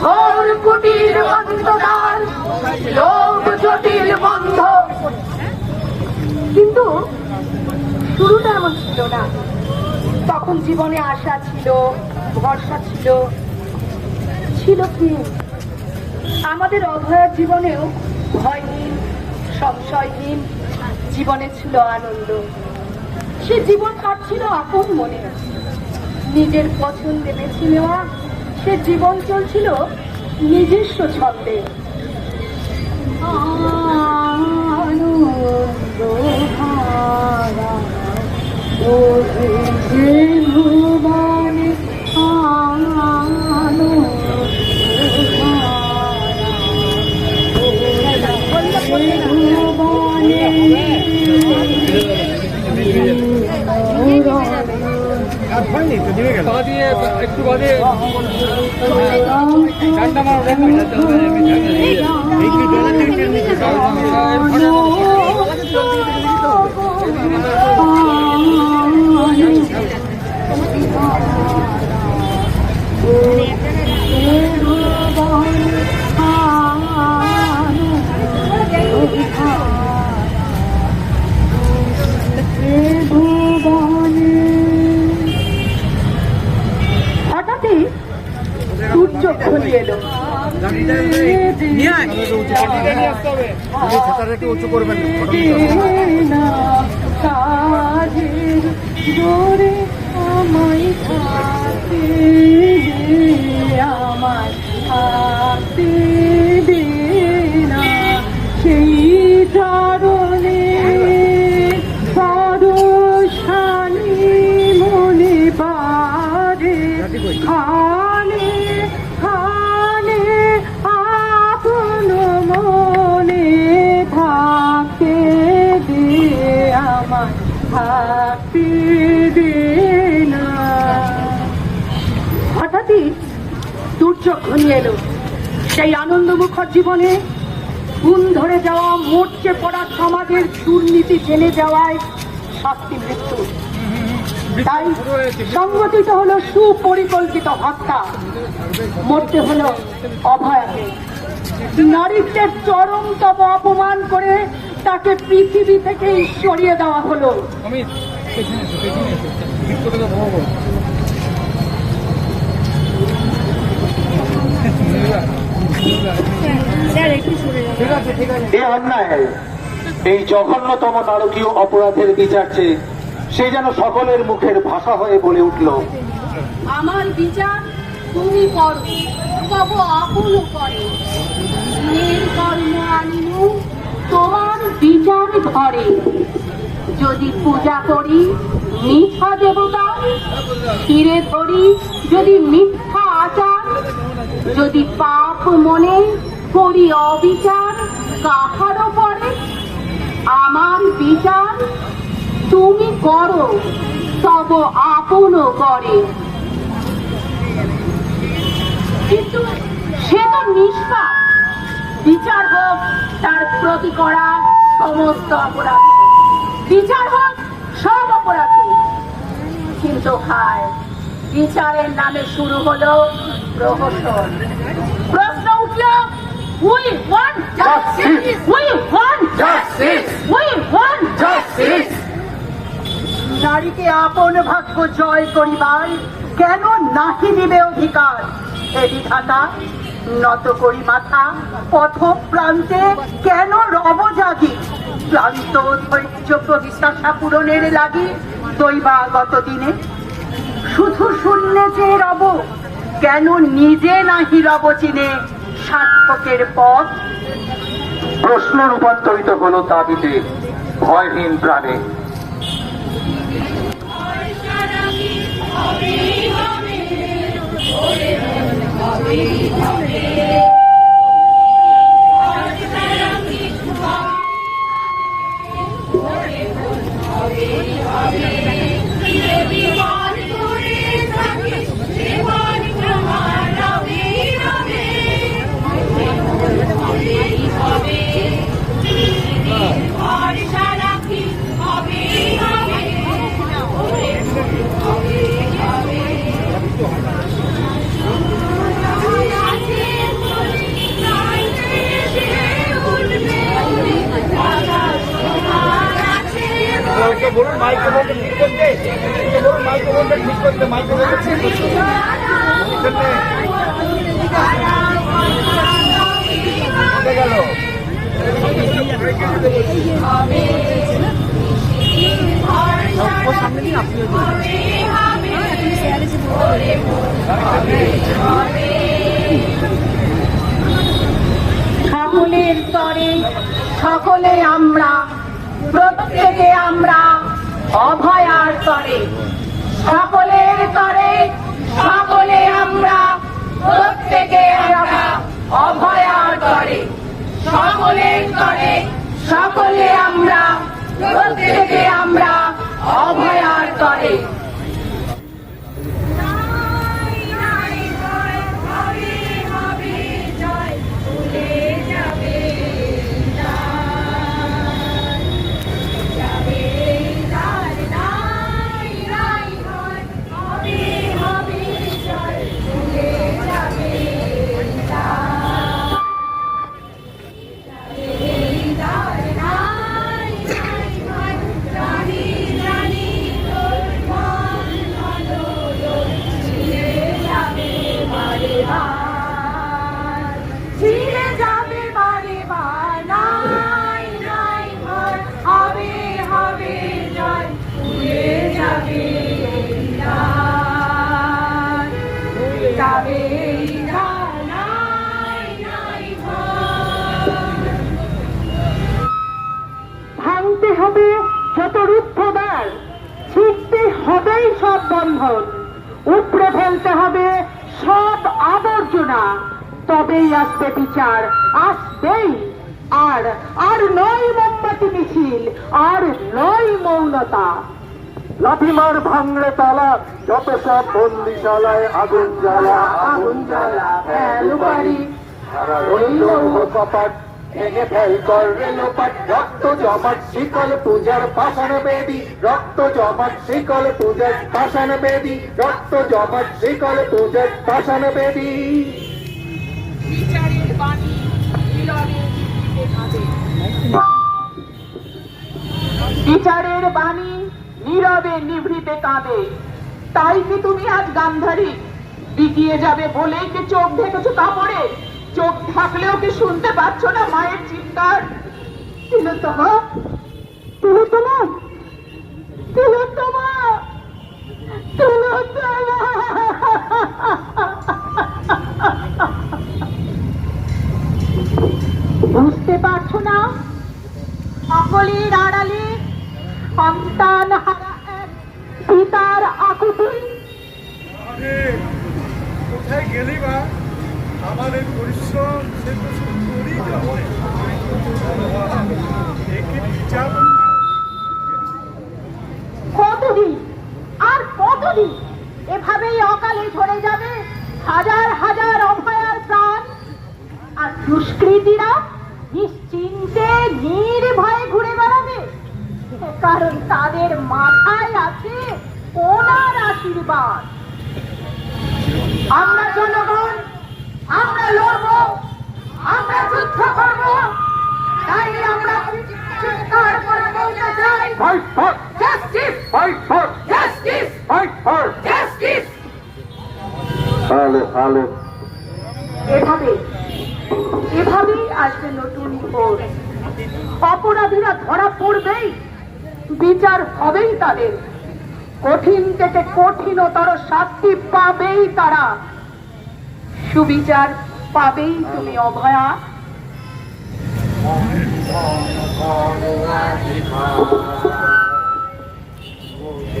ঘোর কুটির অন্ধকার, লোভ জটিল বন্ধ। কিন্তু শুরুটা এমন ছিল না। তখন জীবনে আশা ছিল, ভরসা ছিল, ছিল কি আমাদের অভয়ার জীবনেও ভয়হীন, সংশয়হীন জীবনে ছিল আনন্দ। সে জীবন কাটছিল আপন মনে, নিজের পছন্দে বেছে নেওয়া সে জীবন চলছিল নিজস্ব ছন্দে। একটু বাদে দুর্যোগ ঘনিয়ে এলো। উঁচু করবেন আমায় থাকতে আমায় থাকতে দে না, সেই কারণে পরশানি মনে পারে খানে খানে আপন মনে থাকতে দে আমায় থাকতে দে না। হঠাৎই দুর্যোগ ঘনিয়ে এলো। সেই আনন্দমুখর জীবনে গুণ ধরে যাওয়া, মরচে পড়া সমাজের দুর্নীতি জেনে যাওয়ায় শাস্তি মৃত্যু। তাই সংগঠিত হলো সুপরিকল্পিত হত্যা। মরতে হলো অভয়াকে। নারীত্বের চরমতম অপমান করে তাকে পৃথিবী থেকে সরিয়ে দেওয়া হলো। এই অন্যায়, এই জঘন্যতম নারকীয় অপরাধের বিচার চেয়ে সে যেন সকলের মুখের ভাষা হয়ে বলে উঠল, আমার বিচার তুমি করো, তবু আপন করে কর্ম আনিনু তোমার বিচার ঘরে। যদি পূজা করি মিথ্যা দেবতা, ফিরে ধরি যদি মিথ্যা আচার, যদি পাপ মনে করি অবিচার কাহারও পরে, আমার বিচার তুমি করো তব আপন করে। কিন্তু সে তো নিষ্পাপ। বিচার হোক তার প্রতি করা সমস্ত অপরাধ, বিচার হোক সব অপরাধী। কিন্তু খায় বিচারের নামে শুরু হলো প্রহসন। প্রশ্ন উঠল, we want justice, we want justice, we want justice। নারীকে আপন ভাগ্য জয় করিবার কেন নাহি দিবে অধিকার? হে বিধাতা, নত করি মাথা পথ প্রান্তে কেন রব জাগি? ক্লান্ত ধৈর্য প্রত্যাশা পূরণের লাগি দৈবাগত দিনে শুধু শূন্যে যে রব, কেন নিজে নাহি রব চিনে সার্থকের পথ? প্রশ্ন রূপান্তরিত হলো দাবিতে ভয়হীন প্রাণে। হবে মাইক্রোফোনটা ঠিক করতে মাইক্রোফোনটা ঠিক করতে গেল সামনে দিন আপনি সকলের স্তরে সকলে আমরা, প্রত্যেকে আমরা অভয়ার স্তরে, সকলের স্তরে সকলে আমরা, প্রত্যেকে আমরা অভয়ার স্তরে, সকলের স্তরে সকলে আমরা, প্রত্যেকে আমরা অভয়ার স্তরে। ভাঙতে হবে যত রুদ্ধদ্বার, ছিঁড়তে হবেই সব বন্ধন, উপড়ে ফেলতে হবে সব আবর্জনা, তবেই আসবে বিচার, আসবেই। আর আর নয় মোমবাতি মিছিল, আর নয় মৌনতা। লাঠিমার ভাঙড়ে তালা, যত সব বন্দিশালায় আগুন জ্বালা, আগুন জ্বালা ফেল বাড়ি, কপাট ভেঙে ফেল কর রেলোপাট, রক্ত জমাট শিকল পূজার পাষাণ বেদী, রক্ত জমাট শিকল পূজার পাষাণ বেদী, রক্ত জমাট শিকল পূজার পাষাণ বেদী। বিচারের বাণী নীরবে নিভৃতে কাঁদে, বিচারের বাণী নীরবে নিভৃতে কাঁদে। তাই কি তুমি আজ গান্ধারী বিকিয়ে যাবে বলে কি চোখ ঢেকেছো কাপড়ে? চোখ থাকলেও কি শুনতে পাচ্ছ না মায়ের চিৎকার? তিলোত্তমা, তিলোত্তমা, তিলোত্তমা, তিলোত্তমা। বুঝতে পারছো না? সকলের আড়ালে সন্তান হারা এক পিতার আকুতি। কোথায় গেলি বা? আমাদের পরিশ্রম সে তো শুধু করেই যাবে। একে বিচার কতদিন আর কতদিন এভাবেই অকালে ঝরে যাবে হাজার হাজার অভয়ার প্রাণ? আর দুষ্কৃতীরা নিশ্চিন্তে নির্ভয়ে ঘুরে বেড়াবে, কারণ তাদের মাথায় আছে ওনার আশীর্বাদ। আমরা জনগণ, আমরা লড়ব, আমরা যুদ্ধ করব, তাই আমরা চিৎকার করে বলতে চাই, Fight for, justice, fight for, justice, fight for. Justice. হালে এভাবেই আসবে নতুন ভোর। অপরাধীরা ধরা পড়বেই, বিচার হবেই তাদের, কঠিন থেকে কঠিনতর শাস্তি পাবেই তারা, সুবিচার পাবেই তুমি অভয়া। Holy, holy, holy, holy, holy, holy,